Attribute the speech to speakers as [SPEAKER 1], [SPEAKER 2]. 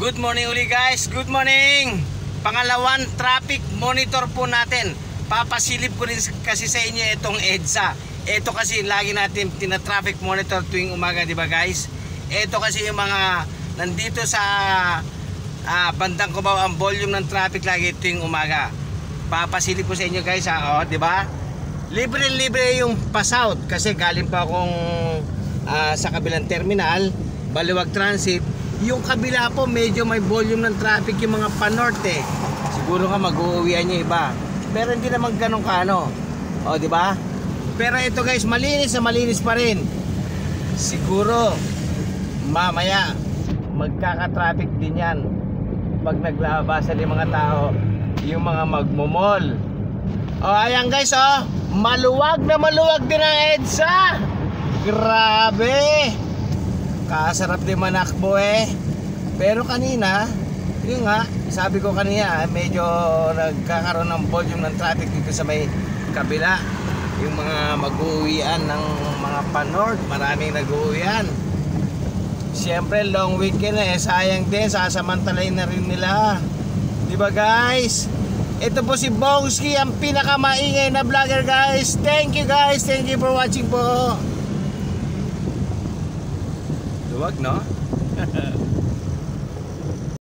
[SPEAKER 1] Good morning uli guys, good morning. Pangalawang traffic monitor po natin. Papasilip ko rin kasi sa inyo itong EDSA. Ito kasi lagi natin tina-traffic monitor tuwing umaga, di ba guys? Ito kasi yung mga nandito sa bandang Cubao, ang volume ng traffic lagi tuwing umaga. Papasilip ko sa inyo guys, di ba? Libre-libre yung pass out kasi galing pa akong sa kabilang terminal, Baliwag Transit. Yung kabila po medyo may volume ng traffic yung mga pa-norte. Siguro nga mag-uuwian yung iba. Pero hindi naman ganun kaano. O, di ba? Pero ito guys, malinis na malinis pa rin. Siguro mamaya magkaka-traffic din yan pag naglabasan yung mga tao, yung mga magmomol. O, ayan guys, maluwag na maluwag din ang EDSA. Grabe. Kasarap din manakbo Pero kanina, yun nga, sabi ko kanina, medyo nagkakaroon ng volume ng traffic dito sa may kabila. Yung mga mag-uuwian ng mga pa-north, maraming nag-uuwian. Siyempre long weekend sayang din, sasamantalayin na rin nila. Diba guys? Ito po si Bongski, ang pinakamaingay na vlogger guys. Thank you guys, thank you for watching po. Luwag no?